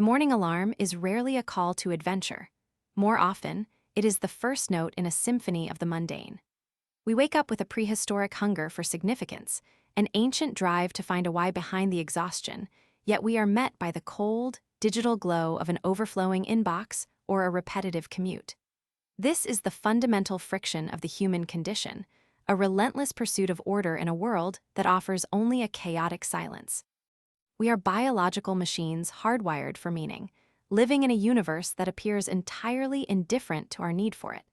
The morning alarm is rarely a call to adventure. More often, it is the first note in a symphony of the mundane. We wake up with a prehistoric hunger for significance, an ancient drive to find a why behind the exhaustion, yet we are met by the cold, digital glow of an overflowing inbox or a repetitive commute. This is the fundamental friction of the human condition, a relentless pursuit of order in a world that offers only a chaotic silence. We are biological machines hardwired for meaning, living in a universe that appears entirely indifferent to our need for it.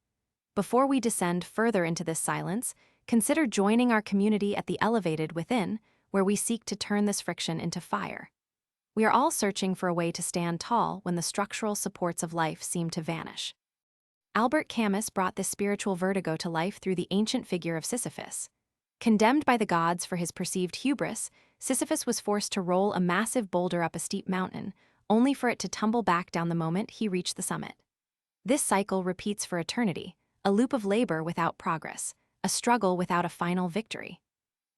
Before we descend further into this silence, consider joining our community at the Elevated Within, where we seek to turn this friction into fire. We are all searching for a way to stand tall when the structural supports of life seem to vanish. Albert Camus brought this spiritual vertigo to life through the ancient figure of Sisyphus. Condemned by the gods for his perceived hubris, Sisyphus was forced to roll a massive boulder up a steep mountain, only for it to tumble back down the moment he reached the summit. This cycle repeats for eternity, a loop of labor without progress, a struggle without a final victory.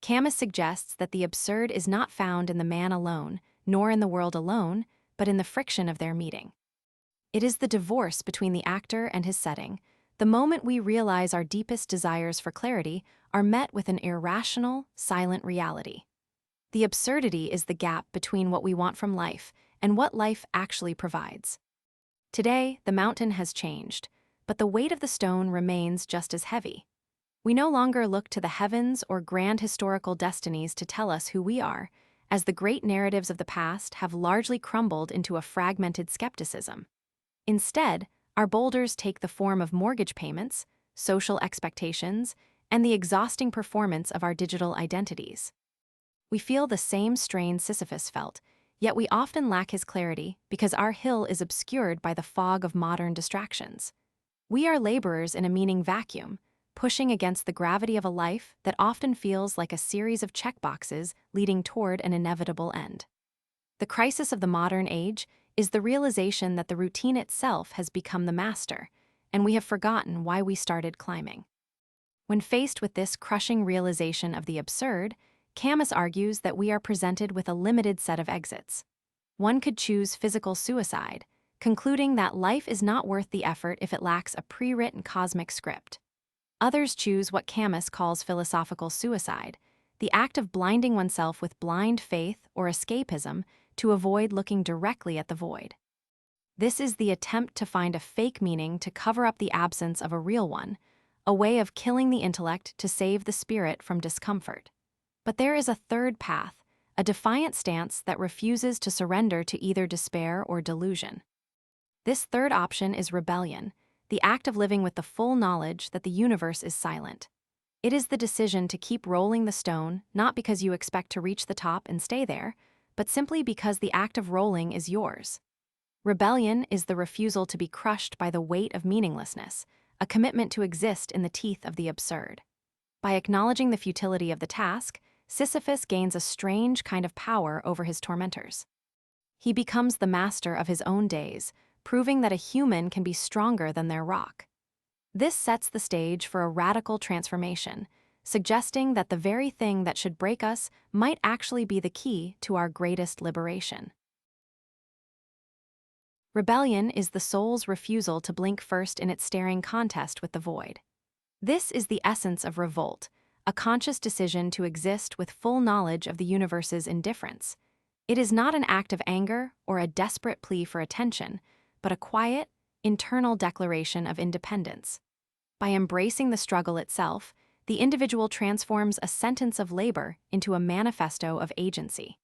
Camus suggests that the absurd is not found in the man alone, nor in the world alone, but in the friction of their meeting. It is the divorce between the actor and his setting, the moment we realize our deepest desires for clarity are met with an irrational, silent reality. The absurdity is the gap between what we want from life and what life actually provides. Today, the mountain has changed, but the weight of the stone remains just as heavy. We no longer look to the heavens or grand historical destinies to tell us who we are, as the great narratives of the past have largely crumbled into a fragmented skepticism. Instead, our boulders take the form of mortgage payments, social expectations, and the exhausting performance of our digital identities. We feel the same strain Sisyphus felt, yet we often lack his clarity because our hill is obscured by the fog of modern distractions. We are laborers in a meaning vacuum, pushing against the gravity of a life that often feels like a series of checkboxes leading toward an inevitable end. The crisis of the modern age is the realization that the routine itself has become the master, and we have forgotten why we started climbing. When faced with this crushing realization of the absurd, Camus argues that we are presented with a limited set of exits. One could choose physical suicide, concluding that life is not worth the effort if it lacks a pre-written cosmic script. Others choose what Camus calls philosophical suicide, the act of blinding oneself with blind faith or escapism to avoid looking directly at the void. This is the attempt to find a fake meaning to cover up the absence of a real one, a way of killing the intellect to save the spirit from discomfort. But there is a third path, a defiant stance that refuses to surrender to either despair or delusion. This third option is rebellion, the act of living with the full knowledge that the universe is silent. It is the decision to keep rolling the stone, not because you expect to reach the top and stay there, but simply because the act of rolling is yours. Rebellion is the refusal to be crushed by the weight of meaninglessness, a commitment to exist in the teeth of the absurd. By acknowledging the futility of the task, Sisyphus gains a strange kind of power over his tormentors. He becomes the master of his own days, proving that a human can be stronger than their rock. This sets the stage for a radical transformation, suggesting that the very thing that should break us might actually be the key to our greatest liberation. Rebellion is the soul's refusal to blink first in its staring contest with the void. This is the essence of revolt, a conscious decision to exist with full knowledge of the universe's indifference. It is not an act of anger or a desperate plea for attention, but a quiet, internal declaration of independence. By embracing the struggle itself, the individual transforms a sentence of labor into a manifesto of agency.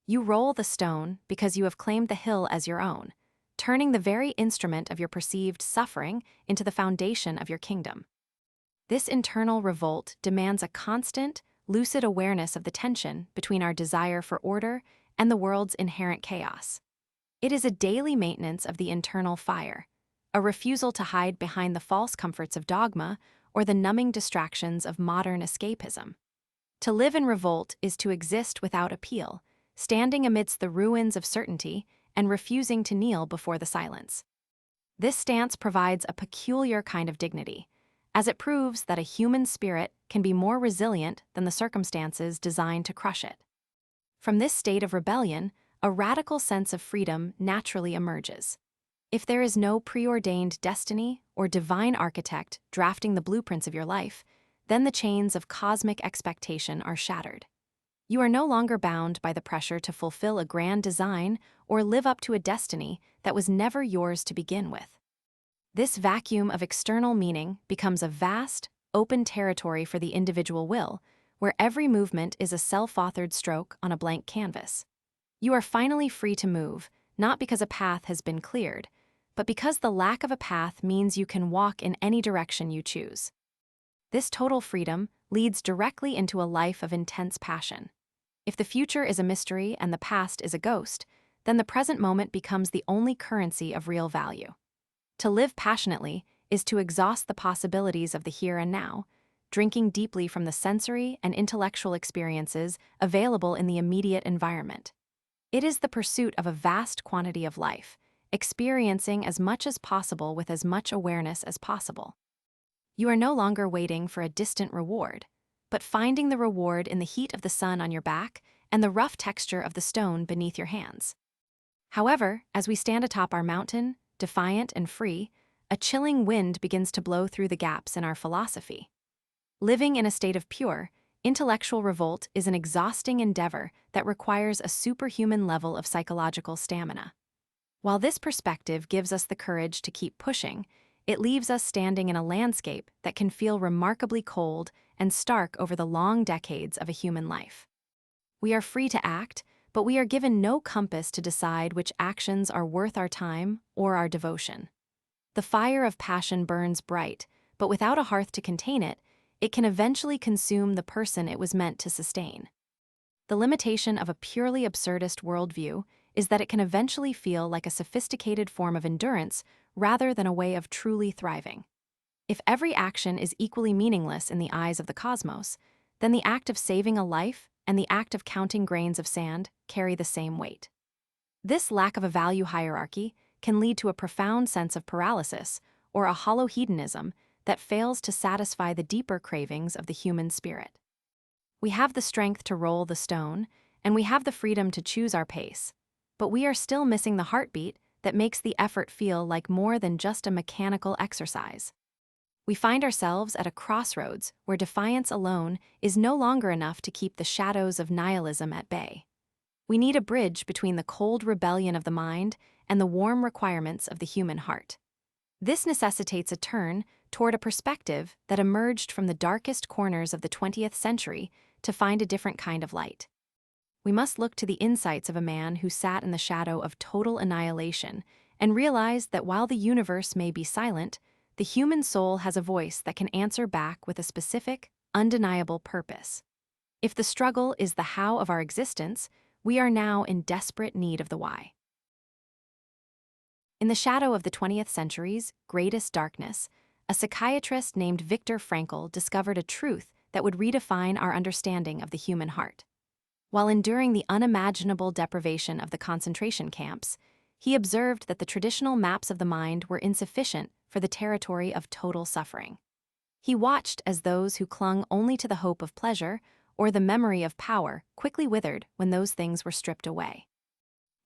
You roll the stone because you have claimed the hill as your own, turning the very instrument of your perceived suffering into the foundation of your kingdom. This internal revolt demands a constant, lucid awareness of the tension between our desire for order and the world's inherent chaos. It is a daily maintenance of the internal fire, a refusal to hide behind the false comforts of dogma or the numbing distractions of modern escapism. To live in revolt is to exist without appeal, standing amidst the ruins of certainty and refusing to kneel before the silence. This stance provides a peculiar kind of dignity, as it proves that a human spirit can be more resilient than the circumstances designed to crush it. From this state of rebellion, a radical sense of freedom naturally emerges. If there is no preordained destiny or divine architect drafting the blueprints of your life, then the chains of cosmic expectation are shattered. You are no longer bound by the pressure to fulfill a grand design or live up to a destiny that was never yours to begin with. This vacuum of external meaning becomes a vast, open territory for the individual will, where every movement is a self-authored stroke on a blank canvas. You are finally free to move, not because a path has been cleared, but because the lack of a path means you can walk in any direction you choose. This total freedom leads directly into a life of intense passion. If the future is a mystery and the past is a ghost, then the present moment becomes the only currency of real value. To live passionately is to exhaust the possibilities of the here and now, drinking deeply from the sensory and intellectual experiences available in the immediate environment. It is the pursuit of a vast quantity of life, experiencing as much as possible with as much awareness as possible. You are no longer waiting for a distant reward, but finding the reward in the heat of the sun on your back and the rough texture of the stone beneath your hands. However, as we stand atop our mountain, defiant and free, a chilling wind begins to blow through the gaps in our philosophy. Living in a state of pure, intellectual revolt is an exhausting endeavor that requires a superhuman level of psychological stamina. While this perspective gives us the courage to keep pushing, it leaves us standing in a landscape that can feel remarkably cold and stark over the long decades of a human life. We are free to act, but we are given no compass to decide which actions are worth our time or our devotion. The fire of passion burns bright, but without a hearth to contain it, it can eventually consume the person it was meant to sustain. The limitation of a purely absurdist worldview is that it can eventually feel like a sophisticated form of endurance rather than a way of truly thriving. If every action is equally meaningless in the eyes of the cosmos, then the act of saving a life and the act of counting grains of sand carry the same weight. This lack of a value hierarchy can lead to a profound sense of paralysis or a hollow hedonism that fails to satisfy the deeper cravings of the human spirit. We have the strength to roll the stone, and we have the freedom to choose our pace, but we are still missing the heartbeat that makes the effort feel like more than just a mechanical exercise. We find ourselves at a crossroads where defiance alone is no longer enough to keep the shadows of nihilism at bay. We need a bridge between the cold rebellion of the mind and the warm requirements of the human heart. This necessitates a turn toward a perspective that emerged from the darkest corners of the 20th century to find a different kind of light. We must look to the insights of a man who sat in the shadow of total annihilation and realized that while the universe may be silent, the human soul has a voice that can answer back with a specific, undeniable purpose. If the struggle is the how of our existence, we are now in desperate need of the why. In the shadow of the 20th century's greatest darkness, a psychiatrist named Viktor Frankl discovered a truth that would redefine our understanding of the human heart. While enduring the unimaginable deprivation of the concentration camps, he observed that the traditional maps of the mind were insufficient for the territory of total suffering. He watched as those who clung only to the hope of pleasure or the memory of power quickly withered when those things were stripped away.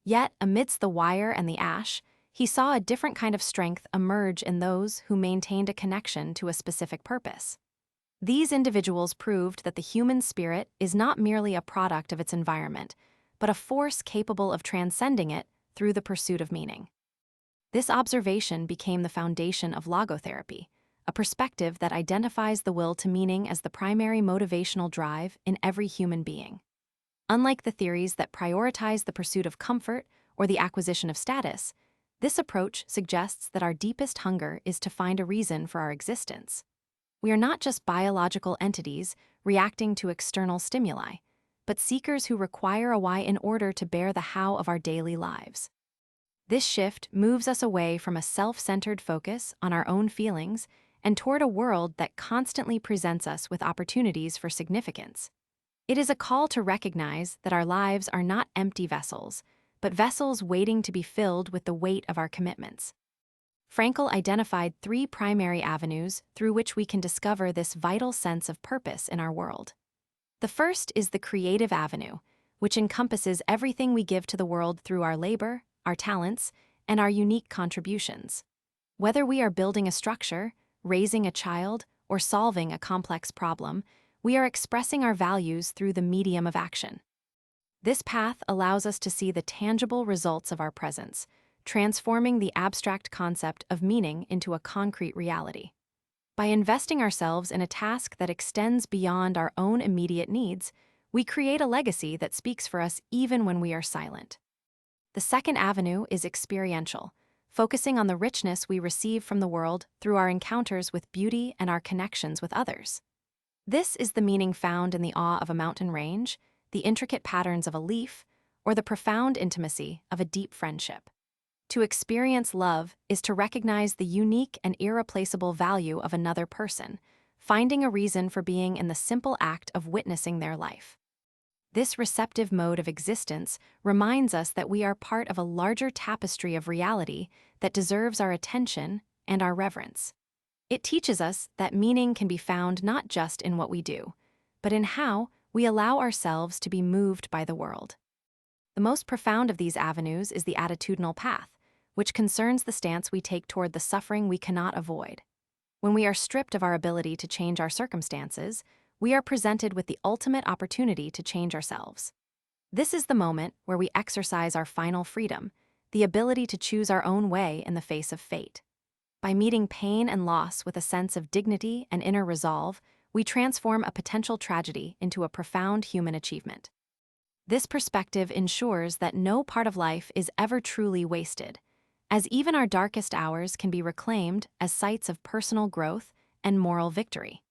Yet, amidst the wire and the ash, he saw a different kind of strength emerge in those who maintained a connection to a specific purpose. These individuals proved that the human spirit is not merely a product of its environment, but a force capable of transcending it through the pursuit of meaning. This observation became the foundation of logotherapy, a perspective that identifies the will to meaning as the primary motivational drive in every human being. Unlike the theories that prioritize the pursuit of comfort or the acquisition of status, this approach suggests that our deepest hunger is to find a reason for our existence. We are not just biological entities reacting to external stimuli, but seekers who require a why in order to bear the how of our daily lives. This shift moves us away from a self-centered focus on our own feelings and toward a world that constantly presents us with opportunities for significance. It is a call to recognize that our lives are not empty vessels, but vessels waiting to be filled with the weight of our commitments. Frankl identified 3 primary avenues through which we can discover this vital sense of purpose in our world. The first is the creative avenue, which encompasses everything we give to the world through our labor, our talents, and our unique contributions. Whether we are building a structure, raising a child, or solving a complex problem, we are expressing our values through the medium of action. This path allows us to see the tangible results of our presence, transforming the abstract concept of meaning into a concrete reality. By investing ourselves in a task that extends beyond our own immediate needs, we create a legacy that speaks for us even when we are silent. The second avenue is experiential, focusing on the richness we receive from the world through our encounters with beauty and our connections with others. This is the meaning found in the awe of a mountain range, the intricate patterns of a leaf, or the profound intimacy of a deep friendship. To experience love is to recognize the unique and irreplaceable value of another person, finding a reason for being in the simple act of witnessing their life. This receptive mode of existence reminds us that we are part of a larger tapestry of reality that deserves our attention and our reverence. It teaches us that meaning can be found not just in what we do, but in how we allow ourselves to be moved by the world. The most profound of these avenues is the attitudinal path, which concerns the stance we take toward the suffering we cannot avoid. When we are stripped of our ability to change our circumstances, we are presented with the ultimate opportunity to change ourselves. This is the moment where we exercise our final freedom, the ability to choose our own way in the face of fate. By meeting pain and loss with a sense of dignity and inner resolve, we transform a potential tragedy into a profound human achievement. This perspective ensures that no part of life is ever truly wasted, as even our darkest hours can be reclaimed as sites of personal growth and moral victory.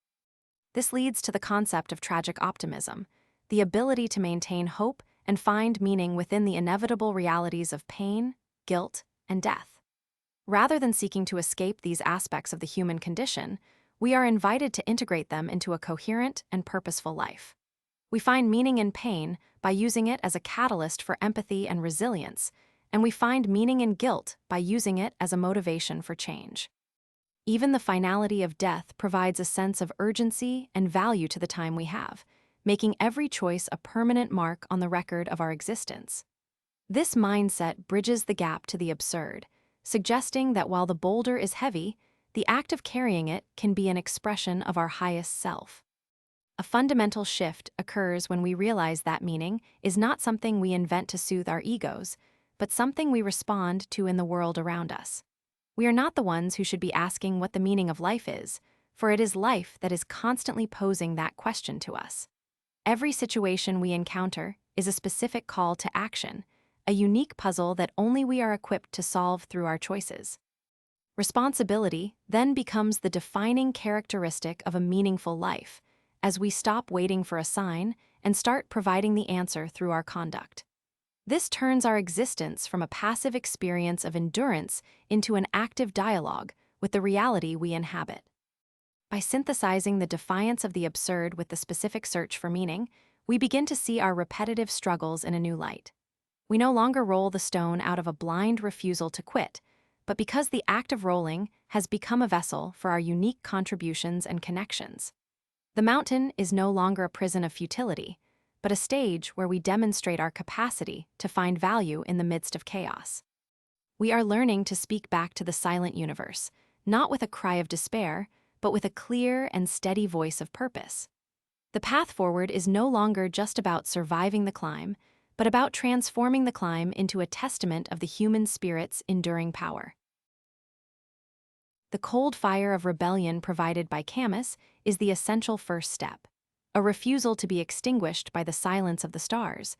This leads to the concept of tragic optimism, the ability to maintain hope and find meaning within the inevitable realities of pain, guilt, and death. Rather than seeking to escape these aspects of the human condition, we are invited to integrate them into a coherent and purposeful life. We find meaning in pain by using it as a catalyst for empathy and resilience, and we find meaning in guilt by using it as a motivation for change. Even the finality of death provides a sense of urgency and value to the time we have, making every choice a permanent mark on the record of our existence. This mindset bridges the gap to the absurd, suggesting that while the boulder is heavy, the act of carrying it can be an expression of our highest self. A fundamental shift occurs when we realize that meaning is not something we invent to soothe our egos, but something we respond to in the world around us. We are not the ones who should be asking what the meaning of life is, for it is life that is constantly posing that question to us. Every situation we encounter is a specific call to action, a unique puzzle that only we are equipped to solve through our choices. Responsibility then becomes the defining characteristic of a meaningful life, as we stop waiting for a sign and start providing the answer through our conduct. This turns our existence from a passive experience of endurance into an active dialogue with the reality we inhabit. By synthesizing the defiance of the absurd with the specific search for meaning, we begin to see our repetitive struggles in a new light. We no longer roll the stone out of a blind refusal to quit, but because the act of rolling has become a vessel for our unique contributions and connections. The mountain is no longer a prison of futility, but a stage where we demonstrate our capacity to find value in the midst of chaos. We are learning to speak back to the silent universe, not with a cry of despair, but with a clear and steady voice of purpose. The path forward is no longer just about surviving the climb, but about transforming the climb into a testament of the human spirit's enduring power. The cold fire of rebellion provided by Camus is the essential first step, a refusal to be extinguished by the silence of the stars,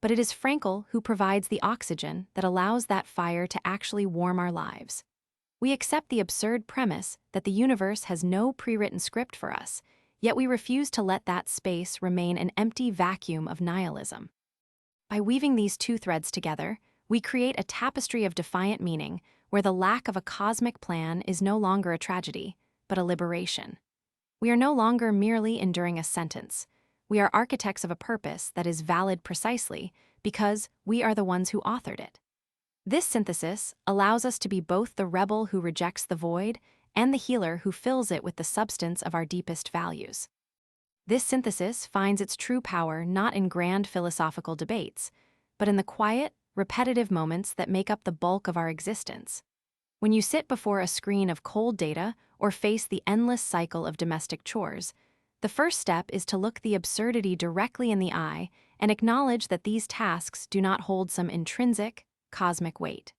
but it is Frankl who provides the oxygen that allows that fire to actually warm our lives. We accept the absurd premise that the universe has no pre-written script for us, yet we refuse to let that space remain an empty vacuum of nihilism. By weaving these two threads together, we create a tapestry of defiant meaning where the lack of a cosmic plan is no longer a tragedy, but a liberation. We are no longer merely enduring a sentence. We are architects of a purpose that is valid precisely because we are the ones who authored it. This synthesis allows us to be both the rebel who rejects the void and the healer who fills it with the substance of our deepest values. This synthesis finds its true power not in grand philosophical debates, but in the quiet, repetitive moments that make up the bulk of our existence. When you sit before a screen of cold data or face the endless cycle of domestic chores, the first step is to look the absurdity directly in the eye and acknowledge that these tasks do not hold some intrinsic, cosmic weight.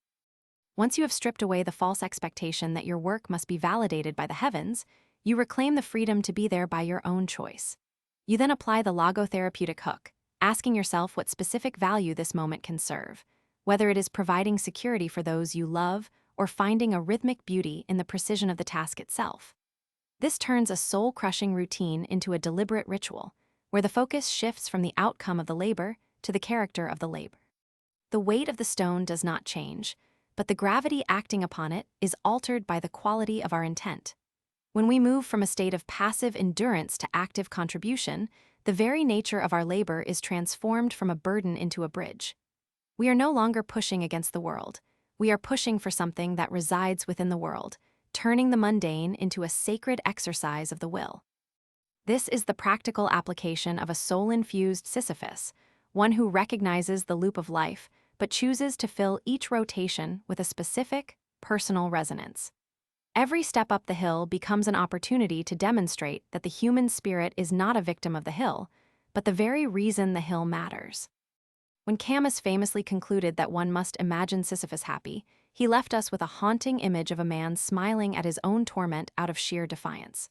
Once you have stripped away the false expectation that your work must be validated by the heavens, you reclaim the freedom to be there by your own choice. You then apply the logotherapeutic hook, asking yourself what specific value this moment can serve, whether it is providing security for those you love or finding a rhythmic beauty in the precision of the task itself. This turns a soul-crushing routine into a deliberate ritual, where the focus shifts from the outcome of the labor to the character of the labor. The weight of the stone does not change, but the gravity acting upon it is altered by the quality of our intent. When we move from a state of passive endurance to active contribution, the very nature of our labor is transformed from a burden into a bridge. We are no longer pushing against the world. We are pushing for something that resides within the world, turning the mundane into a sacred exercise of the will. This is the practical application of a soul-infused Sisyphus, one who recognizes the loop of life but chooses to fill each rotation with a specific, personal resonance. Every step up the hill becomes an opportunity to demonstrate that the human spirit is not a victim of the hill, but the very reason the hill matters. When Camus famously concluded that one must imagine Sisyphus happy, he left us with a haunting image of a man smiling at his own torment out of sheer defiance.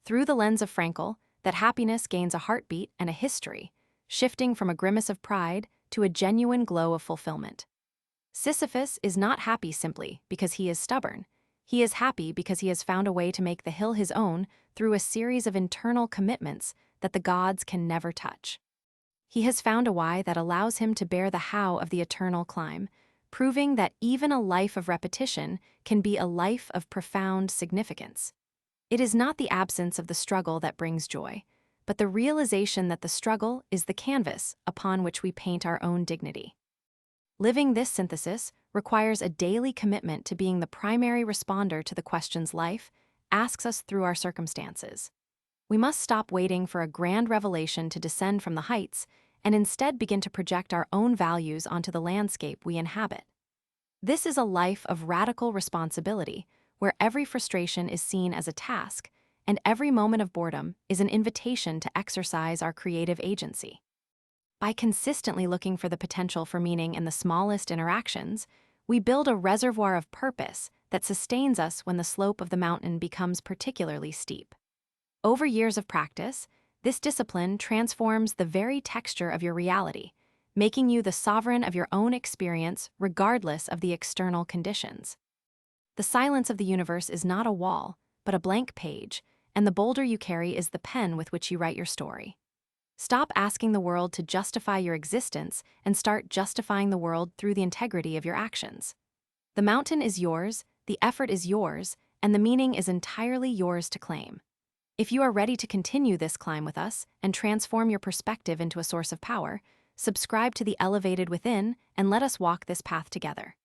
Through the lens of Frankl, that happiness gains a heartbeat and a history, shifting from a grimace of pride to a genuine glow of fulfillment. Sisyphus is not happy simply because he is stubborn. He is happy because he has found a way to make the hill his own through a series of internal commitments that the gods can never touch. He has found a why that allows him to bear the how of the eternal climb, proving that even a life of repetition can be a life of profound significance. It is not the absence of the struggle that brings joy, but the realization that the struggle is the canvas upon which we paint our own dignity. Living this synthesis requires a daily commitment to being the primary responder to the questions life asks us through our circumstances. We must stop waiting for a grand revelation to descend from the heights and instead begin to project our own values onto the landscape we inhabit. This is a life of radical responsibility, where every frustration is seen as a task, and every moment of boredom is an invitation to exercise our creative agency. By consistently looking for the potential for meaning in the smallest interactions, we build a reservoir of purpose that sustains us when the slope of the mountain becomes particularly steep. Over years of practice, this discipline transforms the very texture of your reality, making you the sovereign of your own experience regardless of the external conditions. The silence of the universe is not a wall, but a blank page, and the boulder you carry is the pen with which you write your story. Stop asking the world to justify your existence and start justifying the world through the integrity of your actions. The mountain is yours, the effort is yours, and the meaning is entirely yours to claim. If you are ready to continue this climb with us and transform your perspective into a source of power, subscribe to The Elevated Within and let us walk this path together.